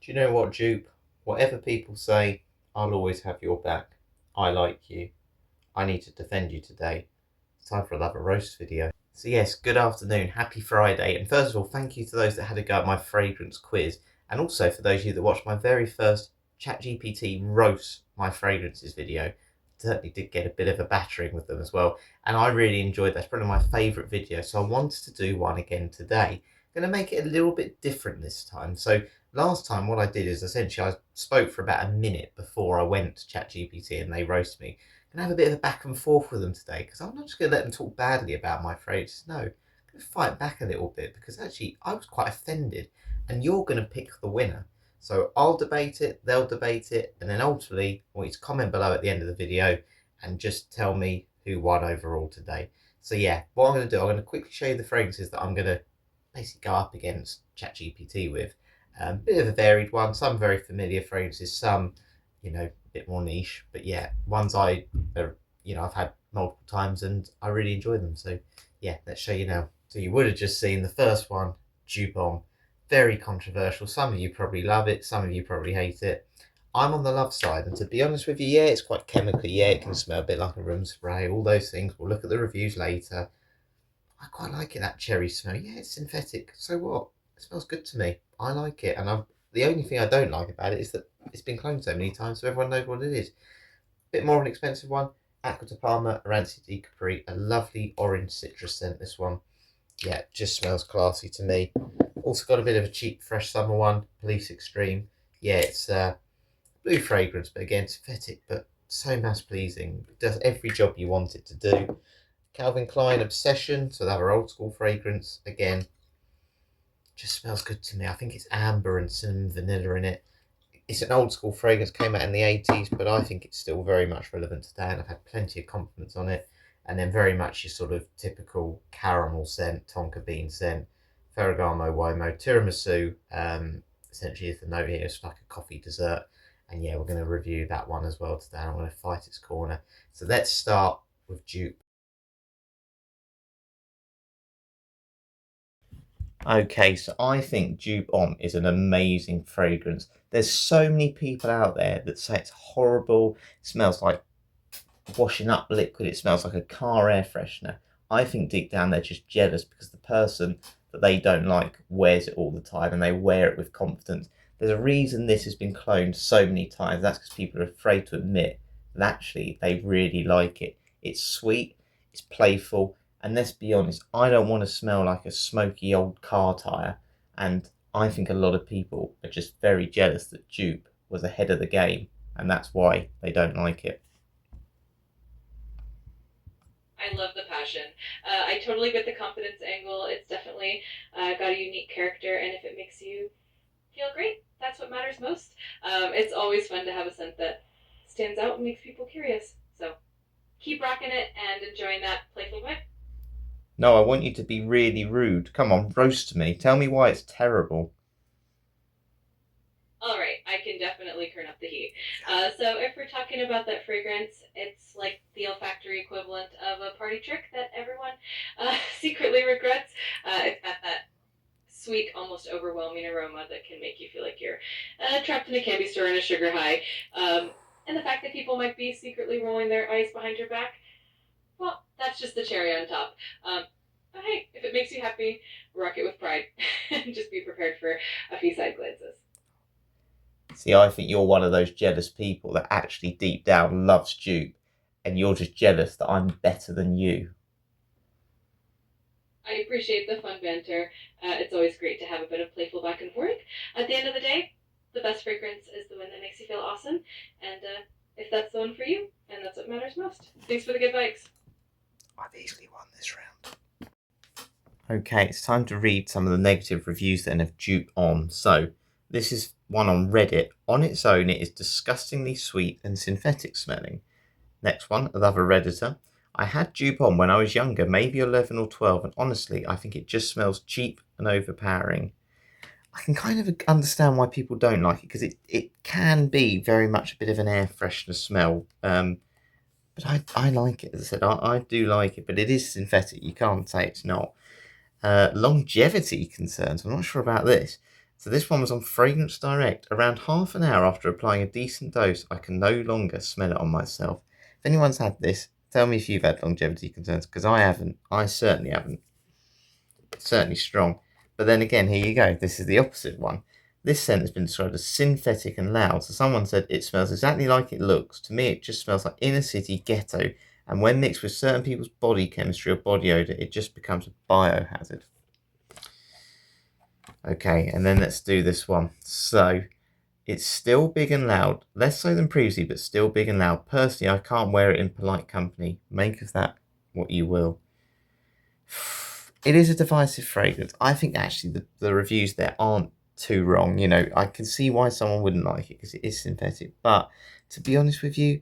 Do you know what, Jupe? Whatever people say, I'll always have your back. I like you. I need to defend you today. It's time for another roast video. So yes, good afternoon, happy Friday, and first of all, thank you to those that had a go at my fragrance quiz, and also for those of you that watched my very first ChatGPT roast my fragrances video. Certainly did get a bit of a battering with them as well, and I really enjoyed that. It's probably my favourite video, so I wanted to do one again today. I'm going to make it a little bit different this time. So last time what I did is essentially I spoke for about a minute before I went to ChatGPT and they roasted me. I'm going to have a bit of a back and forth with them today because I'm not just going to let them talk badly about my fragrances. No, I'm going to fight back a little bit because actually I was quite offended and you're going to pick the winner. So I'll debate it, they'll debate it, and then ultimately I want you to comment below at the end of the video and just tell me who won overall today. So yeah, what I'm going to do, I'm going to quickly show you the fragrances that I'm going to basically go up against ChatGPT with. A bit of a varied one, some very familiar fragrances, some, a bit more niche, but yeah, ones I've had multiple times and I really enjoy them. So yeah, let's show you now. So you would have just seen the first one, JOOP. Very controversial. Some of you probably love it, some of you probably hate it. I'm on the love side, and to be honest with you, yeah, it's quite chemical. Yeah, it can smell a bit like a room spray, all those things. We'll look at the reviews later. I quite like it, that cherry smell. Yeah, it's synthetic. So what? It smells good to me. I like it. And the only thing I don't like about it is that it's been cloned so many times so everyone knows what it is. Bit more of an expensive one. ACQUA de PARMA, ARANCIA de CAPRI. A lovely orange citrus scent, this one. Yeah, just smells classy to me. Also got a bit of a cheap, fresh summer one. Police Extreme. Yeah, it's blue fragrance, but again, synthetic, but so mass pleasing. It does every job you want it to do. Calvin Klein Obsession, so that our old school fragrance. Again, just smells good to me. I think it's amber and cinnamon vanilla in it. It's an old school fragrance, came out in the 80s, but I think it's still very much relevant today, and I've had plenty of compliments on it. And then very much your sort of typical caramel scent, tonka bean scent, Ferragamo, UOMO, tiramisu. Essentially, is the note here. It's like a coffee dessert. And yeah, we're going to review that one as well today. I'm going to fight its corner. So let's start with JOOP. Okay, so I think JOOP is an amazing fragrance. There's so many people out there that say it's horrible, it smells like washing up liquid, it smells like a car air freshener. I think deep down they're just jealous because the person that they don't like wears it all the time and they wear it with confidence. There's a reason this has been cloned so many times. That's because people are afraid to admit that actually they really like it. It's sweet, it's playful, and let's be honest, I don't want to smell like a smoky old car tyre. And I think a lot of people are just very jealous that JOOP was ahead of the game, and that's why they don't like it. I love the passion. I totally get the confidence angle. It's definitely got a unique character, and if it makes you feel great, that's what matters most. It's always fun to have a scent that stands out and makes people curious. So keep rocking it and enjoying that playful vibe. No, I want you to be really rude. Come on, roast me. Tell me why it's terrible. All right, I can definitely turn up the heat. So if we're talking about that fragrance, it's like the olfactory equivalent of a party trick that everyone secretly regrets. It's got that sweet, almost overwhelming aroma that can make you feel like you're trapped in a candy store in a sugar high. And the fact that people might be secretly rolling their eyes behind your back, well, that's just the cherry on top. But hey, if it makes you happy, rock it with pride. And just be prepared for a few side glances. See, I think you're one of those jealous people that actually deep down loves JOOP, and you're just jealous that I'm better than you. I appreciate the fun banter. It's always great to have a bit of playful back and forth. At the end of the day, the best fragrance is the one that makes you feel awesome. And if that's the one for you, then that's what matters most. Thanks for the good vibes. I've easily won this round. Okay, it's time to read some of the negative reviews then of JOOP. So, this is one on Reddit. On its own, it is disgustingly sweet and synthetic smelling. Next one, another Redditor. I had JOOP when I was younger, maybe 11 or 12, and honestly, I think it just smells cheap and overpowering. I can kind of understand why people don't like it, because it can be very much a bit of an air freshener smell. But I like it, as I said, I do like it, but it is synthetic, you can't say it's not. Longevity concerns, I'm not sure about this. So this one was on Fragrance Direct. Around half an hour after applying a decent dose, I can no longer smell it on myself. If anyone's had this, tell me if you've had longevity concerns, because I haven't. I certainly haven't. It's certainly strong. But then again, here you go. This is the opposite one. This scent has been described as synthetic and loud. So someone said it smells exactly like it looks. To me, it just smells like inner city ghetto. And when mixed with certain people's body chemistry or body odour, it just becomes a biohazard. Okay, and then let's do this one. So, it's still big and loud. Less so than previously, but still big and loud. Personally, I can't wear it in polite company. Make of that what you will. It is a divisive fragrance. I think actually the reviews there aren't too wrong. You know, I can see why someone wouldn't like it because it is synthetic. But to be honest with you,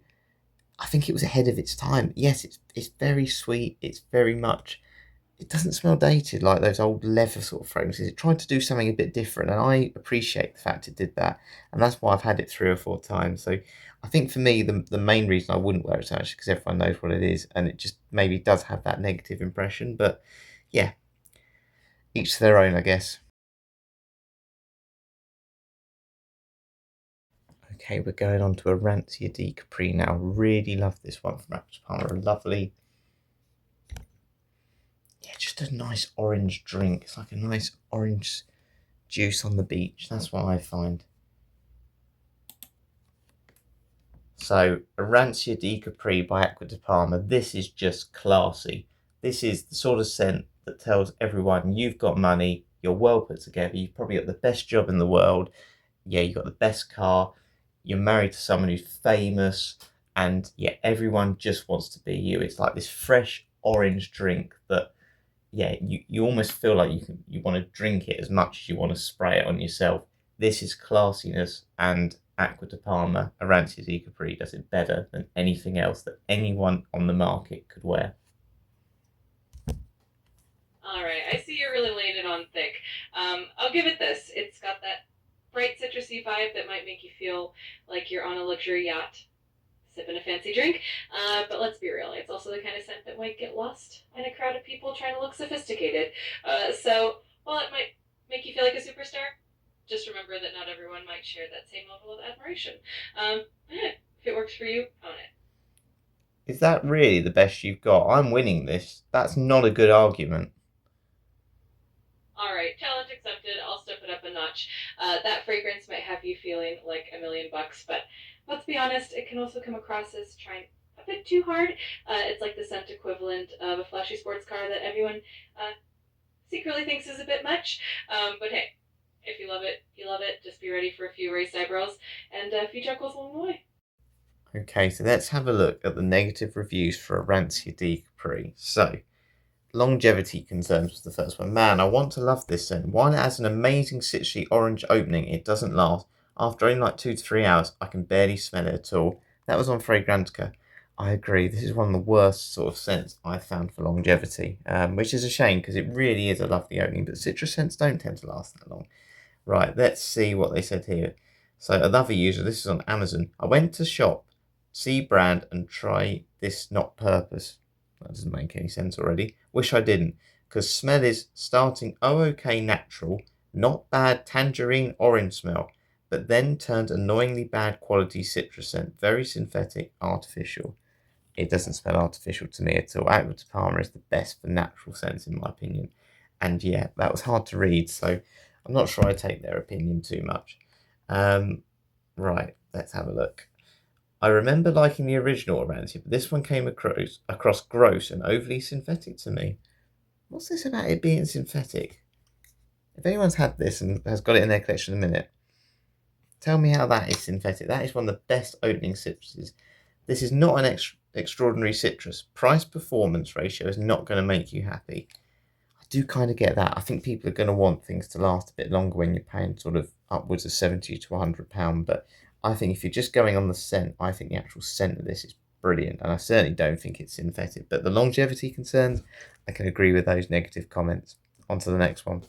I think it was ahead of its time. Yes, it's very sweet. It's very much. It doesn't smell dated like those old leather sort of fragrances. It tried to do something a bit different, and I appreciate the fact it did that. And that's why I've had it 3 or 4 times. So I think for me, the main reason I wouldn't wear it so much is because everyone knows what it is, and it just maybe does have that negative impression. But yeah, each to their own, I guess. Okay, we're going on to ARANCIA D Capri now. Really love this one from ACQUA PARMA. A lovely, yeah, just a nice orange drink. It's like a nice orange juice on the beach. That's what I find. So, ARANCIA D Capri by ACQUA PARMA. This is just classy. This is the sort of scent that tells everyone you've got money, you're well put together, you've probably got the best job in the world, yeah, you've got the best car, you're married to someone who's famous, and yeah, everyone just wants to be you. It's like this fresh orange drink that, yeah, you almost feel like you want to drink it as much as you want to spray it on yourself. This is classiness, and ACQUA PARMA ARANCIA D Capri does it better than anything else that anyone on the market could wear. Alright, I see you're really laying it on thick. I'll give it this. It's got that bright citrusy vibe that might make you feel like you're on a luxury yacht sipping a fancy drink. But let's be real, it's also the kind of scent that might get lost in a crowd of people trying to look sophisticated. So while it might make you feel like a superstar, just remember that not everyone might share that same level of admiration. If it works for you, own it. Is that really the best you've got? I'm winning this. That's not a good argument. Alright, challenge accepted. I'll step it up a notch. That fragrance might have you feeling like $1,000,000, but let's be honest, it can also come across as trying a bit too hard. It's like the scent equivalent of a flashy sports car that everyone secretly thinks is a bit much. But hey, if you love it, you love it. Just be ready for a few raised eyebrows and a few chuckles along the way. Okay, so let's have a look at the negative reviews for ARANCIA D Capri. So, longevity concerns was the first one. Man, I want to love this scent. While it has an amazing citrusy orange opening, it doesn't last. After only like 2 to 3 hours, I can barely smell it at all. That was on Fragrantica. I agree. This is one of the worst sort of scents I've found for longevity, which is a shame because it really is a lovely opening, but citrus scents don't tend to last that long. Right, let's see what they said here. So another user, this is on Amazon. I went to shop, see brand, and try this not purpose. That doesn't make any sense already. Wish I didn't, because smell is starting okay natural, not bad tangerine orange smell, but then turned annoyingly bad quality citrus scent, very synthetic, artificial. It doesn't smell artificial to me at all. ACQUA PARMA is the best for natural scents in my opinion. And yeah, that was hard to read, so I'm not sure I take their opinion too much. Right, let's have a look. I remember liking the original Arancia, but this one came across gross and overly synthetic to me. What's this about it being synthetic? If anyone's had this and has got it in their collection in a minute, tell me how that is synthetic. That is one of the best opening citruses. This is not an extraordinary citrus. Price performance ratio is not going to make you happy. I do kind of get that. I think people are going to want things to last a bit longer when you're paying sort of upwards of £70 to £100. But I think if you're just going on the scent, I think the actual scent of this is brilliant. And I certainly don't think it's synthetic. But the longevity concerns, I can agree with those negative comments. On to the next one.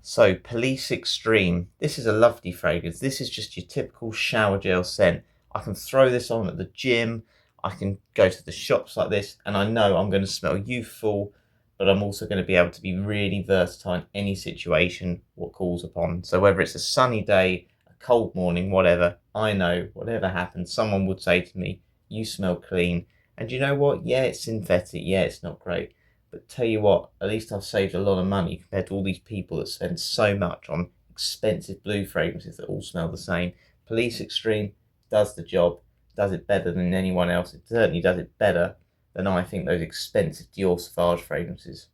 So, Police Extreme. This is a lovely fragrance. This is just your typical shower gel scent. I can throw this on at the gym. I can go to the shops like this and I know I'm going to smell youthful, but I'm also going to be able to be really versatile in any situation what calls upon. So whether it's a sunny day, a cold morning, whatever, I know whatever happens, someone would say to me, you smell clean. And you know what? Yeah, it's synthetic. Yeah, it's not great. But tell you what, at least I've saved a lot of money compared to all these people that spend so much on expensive blue fragrances that all smell the same. Police Extreme does the job, does it better than anyone else. It certainly does it better than I think those expensive Dior Sauvage fragrances.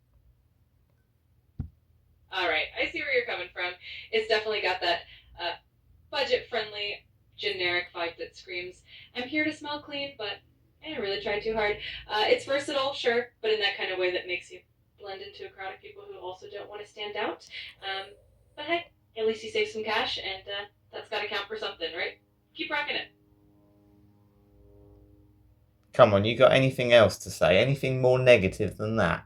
All right, I see where you're coming from. It's definitely got that budget-friendly, generic vibe that screams, "I'm here to smell clean, but I didn't really try too hard." It's versatile, sure, but in that kind of way that makes you blend into a crowd of people who also don't want to stand out. But hey, at least you save some cash, and that's got to count for something, right? Keep rocking it. Come on, you got anything else to say? Anything more negative than that?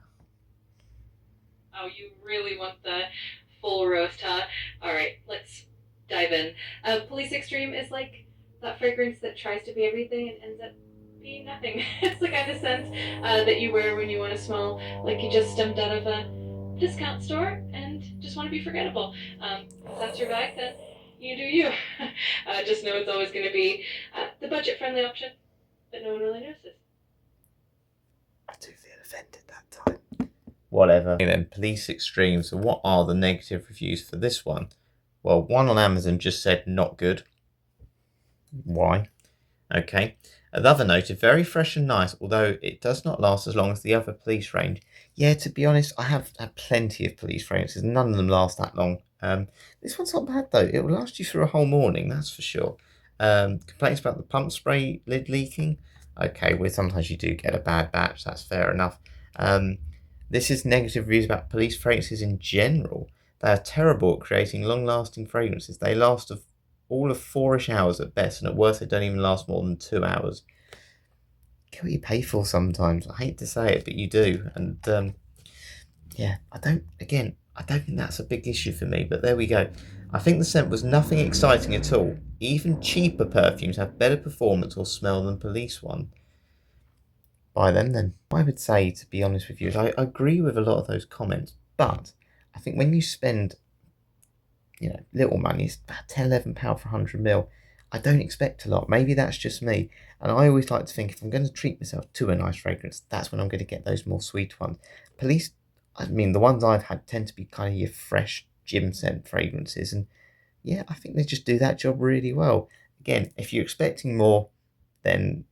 Oh, you really want the full roast, huh? All right, let's dive in. Police Extreme is like that fragrance that tries to be everything and ends up being nothing. It's the kind of scent that you wear when you want to smell like you just stepped out of a discount store and just want to be forgettable. If that's your vibe, then you do you. Just know it's always going to be the budget-friendly option, but no one really notices. I do feel offended that time. Whatever. And then Police Extreme. So what are the negative reviews for this one? Well, one on Amazon just said not good. Why? Okay. Another noted, very fresh and nice, although it does not last as long as the other police range. Yeah, to be honest, I have had plenty of police fragrances. None of them last that long. This one's not bad though. It will last you through a whole morning, that's for sure. Complaints about the pump spray lid leaking. Okay, well, sometimes you do get a bad batch. That's fair enough. This is negative reviews about police fragrances in general. They are terrible at creating long-lasting fragrances. They last all of 4-ish hours at best, and at worst they don't even last more than 2 hours. Get what you pay for sometimes. I hate to say it, but you do. And yeah, I don't think that's a big issue for me, but there we go. I think the scent was nothing exciting at all. Even cheaper perfumes have better performance or smell than police one. Buy them then. I would say, to be honest with you, is I agree with a lot of those comments, but I think when you spend little money, it's about £10, £11 for 100ml. I don't expect a lot. Maybe that's just me. And I always like to think if I'm going to treat myself to a nice fragrance, that's when I'm going to get those more sweet ones. Police, I mean, the ones I've had tend to be kind of your fresh gym scent fragrances. And yeah, I think they just do that job really well. Again, if you're expecting more, then,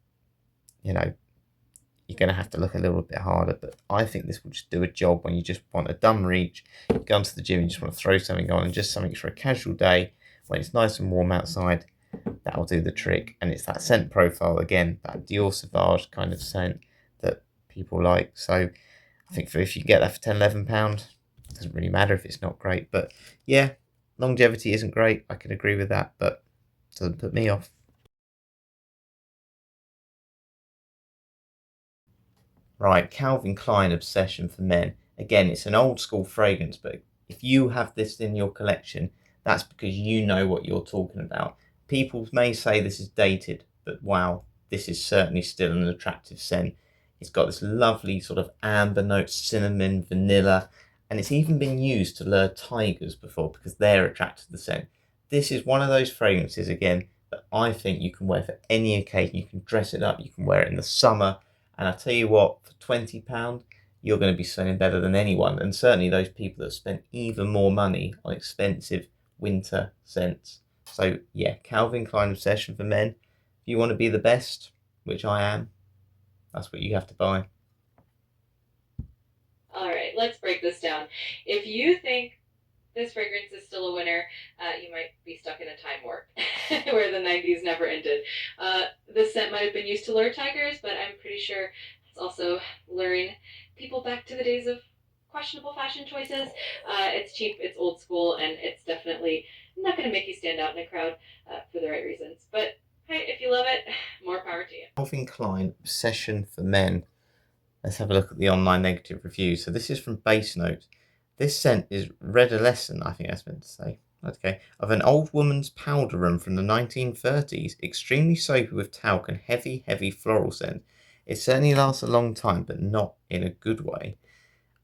you're going to have to look a little bit harder. But I think this will just do a job when you just want a dumb reach, you go into the gym and you just want to throw something on, and just something for a casual day when it's nice and warm outside. That'll do the trick. And it's that scent profile again, that Dior Sauvage kind of scent that people like. So I think if you get that for £10, £11, it doesn't really matter if it's not great. But yeah, longevity isn't great. I can agree with that, but it doesn't put me off. Right, Calvin Klein Obsession for Men. Again, it's an old school fragrance, but if you have this in your collection, that's because you know what you're talking about. People may say this is dated, but wow, this is certainly still an attractive scent. It's got this lovely sort of amber note, cinnamon, vanilla, and it's even been used to lure tigers before because they're attracted to the scent. This is one of those fragrances, again, that I think you can wear for any occasion. You can dress it up, you can wear it in the summer, and I tell you what, for £20, you're going to be selling better than anyone. And certainly those people that spend even more money on expensive winter scents. So yeah, Calvin Klein Obsession for Men. If you want to be the best, which I am, that's what you have to buy. All right, let's break this down. If you think this fragrance is still a winner, you might be stuck in a time warp where the 90s never ended. This scent might have been used to lure tigers, but I'm pretty sure it's also luring people back to the days of questionable fashion choices. It's cheap, it's old school, and it's definitely not going to make you stand out in a crowd for the right reasons. But hey, if you love it, more power to you. Calvin Klein Obsession for Men. Let's have a look at the online negative reviews. So this is from Base Note. This scent is redolescent, I think that's meant to say. Okay, of an old woman's powder room from the 1930s, extremely soapy with talc and heavy, heavy floral scent. It certainly lasts a long time, but not in a good way.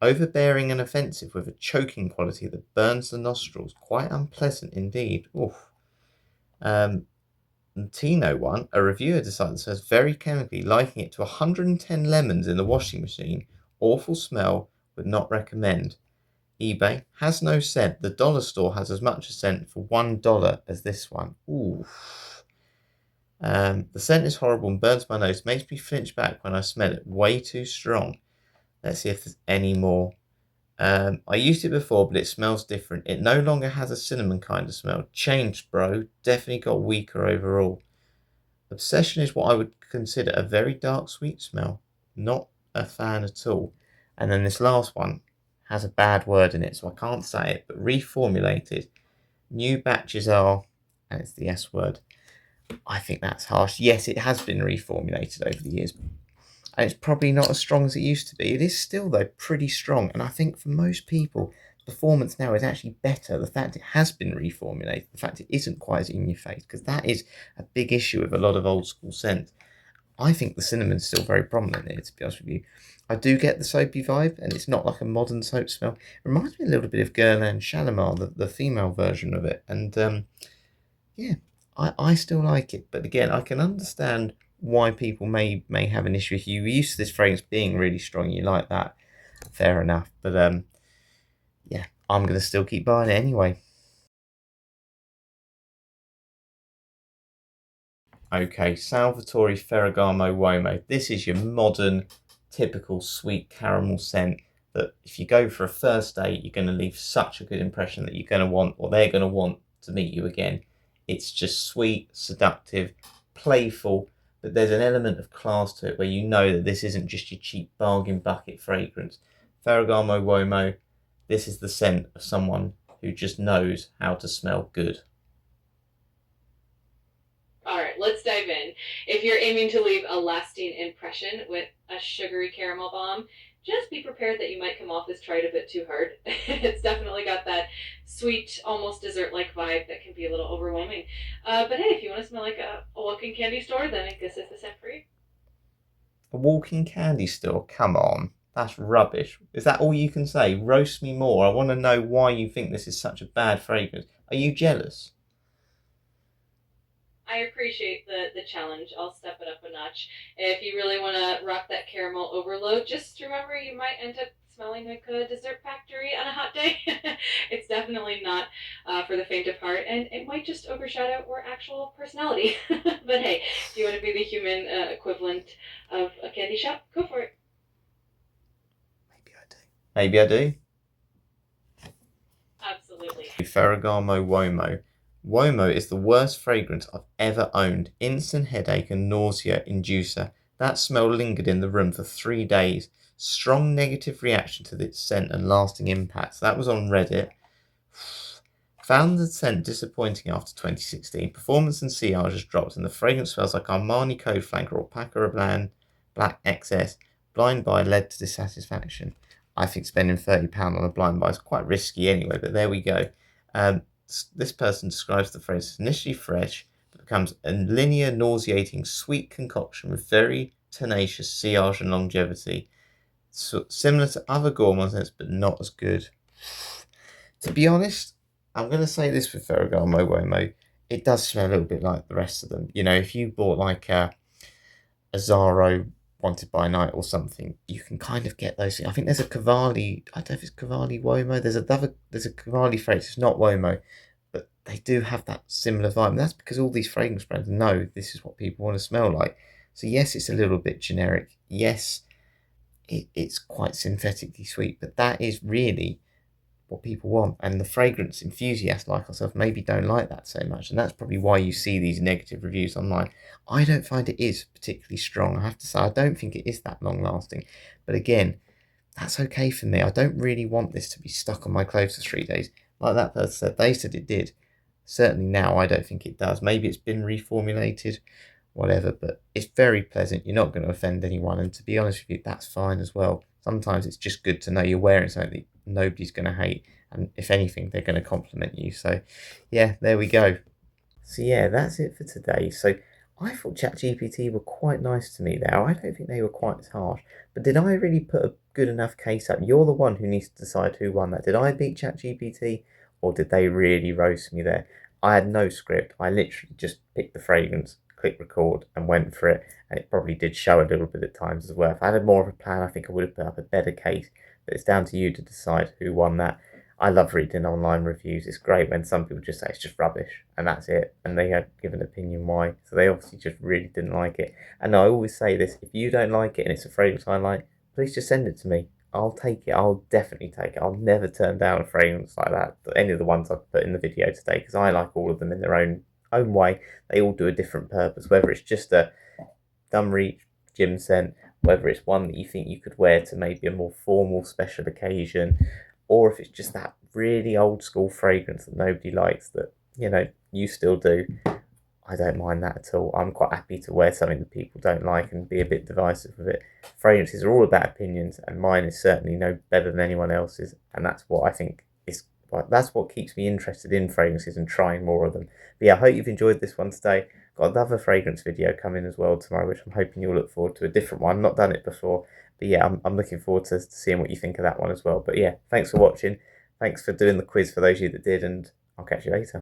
Overbearing and offensive with a choking quality that burns the nostrils. Quite unpleasant indeed. Oof. The Tino one, a reviewer decided says very chemically, liking it to 110 lemons in the washing machine. Awful smell, would not recommend. eBay has no scent. The dollar store has as much a scent for $1 as this one. Ooh. The scent is horrible and burns my nose. Makes me flinch back when I smell it. Way too strong. Let's see if there's any more. I used it before, but it smells different. It no longer has a cinnamon kind of smell. Changed, bro. Definitely got weaker overall. Obsession is what I would consider a very dark, sweet smell. Not a fan at all. And then this last one has a bad word in it, so I can't say it, but reformulated. New batches are, and it's the S word. I think that's harsh. Yes, it has been reformulated over the years, and it's probably not as strong as it used to be. It is still, though, pretty strong, and I think for most people, performance now is actually better. The fact it has been reformulated, the fact it isn't quite as in your face, because that is a big issue with a lot of old school scents. I think the cinnamon's still very prominent here, to be honest with you. I do get the soapy vibe, and it's not like a modern soap smell. It reminds me a little bit of Guerlain Shalimar, the female version of it, and yeah, I still like it. But again, I can understand why people may have an issue. If you're used to this fragrance being really strong, you like that, fair enough. But yeah, I'm gonna still keep buying it anyway. Okay, Salvatore Ferragamo Uomo. This is your modern, typical sweet caramel scent that if you go for a first date, you're going to leave such a good impression that you're going to want, or they're going to want to meet you again. It's just sweet, seductive, playful, but there's an element of class to it where you know that this isn't just your cheap bargain bucket fragrance. Ferragamo Uomo, this is the scent of someone who just knows how to smell good. Alright, let's dive in. If you're aiming to leave a lasting impression with a sugary caramel bomb, just be prepared that you might come off as tried a bit too hard. It's definitely got that sweet, almost dessert-like vibe that can be a little overwhelming. But hey, if you want to smell like a walking candy store, then this is the scent for you. A walking candy store? Come on. That's rubbish. Is that all you can say? Roast me more. I want to know why you think this is such a bad fragrance. Are you jealous? I appreciate the challenge. I'll step it up a notch. If you really want to rock that caramel overload, just remember you might end up smelling like a dessert factory on a hot day. It's definitely not for the faint of heart, and it might just overshadow our actual personality. But hey, if you want to be the human equivalent of a candy shop, go for it. Maybe I do. Maybe I do. Absolutely. Ferragamo Uomo. Uomo is the worst fragrance I've ever owned. Instant headache and nausea inducer. That smell lingered in the room for 3 days. Strong negative reaction to its scent and lasting impact. So that was on Reddit. Found the scent disappointing after 2016. Performance and CR just dropped, and the fragrance smells like Armani Code Flanker or Paco Rabanne Black XS. Blind buy led to dissatisfaction. I think spending £30 on a blind buy is quite risky anyway, but there we go. This person describes the phrase as initially fresh, but becomes a linear, nauseating, sweet concoction with very tenacious sillage and longevity. So, similar to other gourmand scents, but not as good. To be honest, I'm going to say this with Ferragamo Uomo. It does smell a little bit like the rest of them. You know, if you bought like a Zaro Wanted by Night or something, you can kind of get those. I think there's a Cavalli. I don't know if it's Cavalli Uomo. There's a Cavalli fragrance. It's not Uomo, but they do have that similar vibe. And that's because all these fragrance brands know this is what people want to smell like. So yes, it's a little bit generic. Yes, it's quite synthetically sweet, but that is really what people want. And the fragrance enthusiasts like ourselves maybe don't like that so much, and that's probably why you see these negative reviews online. I don't find it is particularly strong. I have to say, I don't think it is that long lasting, but again, that's okay for me. I don't really want this to be stuck on my clothes for 3 days like that person said. They said it did. Certainly now I don't think it does. Maybe it's been reformulated, whatever, but it's very pleasant. You're not going to offend anyone, and to be honest with you, that's fine as well. Sometimes it's just good to know you're wearing something that nobody's going to hate, and if anything, they're going to compliment you. So yeah, there we go. So yeah, that's it for today. So I thought ChatGPT were quite nice to me there. I don't think they were quite as harsh. But did I really put a good enough case up? You're the one who needs to decide who won that. Did I beat ChatGPT, or did they really roast me there? I had no script. I literally just picked the fragrance, clicked record, and went for it. And it probably did show a little bit at times as well. If I had more of a plan, I think I would have put up a better case. But it's down to you to decide who won that. I love reading online reviews. It's great when some people just say it's just rubbish and that's it, and they give an opinion why. So they obviously just really didn't like it. And I always say this: if you don't like it and it's a fragrance I like, please just send it to me. I'll take it. I'll definitely take it. I'll never turn down a fragrance like that. Any of the ones I've put in the video today, because I like all of them in their own way. They all do a different purpose. Whether it's just a dumb reach gym scent, whether it's one that you think you could wear to maybe a more formal special occasion, or if it's just that really old school fragrance that nobody likes that, you still do. I don't mind that at all. I'm quite happy to wear something that people don't like and be a bit divisive with it. Fragrances are all about opinions, and mine is certainly no better than anyone else's, and that's what I think is. That's what keeps me interested in fragrances and trying more of them. But yeah, I hope you've enjoyed this one today. Got another fragrance video coming as well tomorrow, which I'm hoping you'll look forward to. A different one. Not done it before, but yeah, I'm looking forward to seeing what you think of that one as well. But yeah, thanks for watching. Thanks for doing the quiz for those of you that did, and I'll catch you later.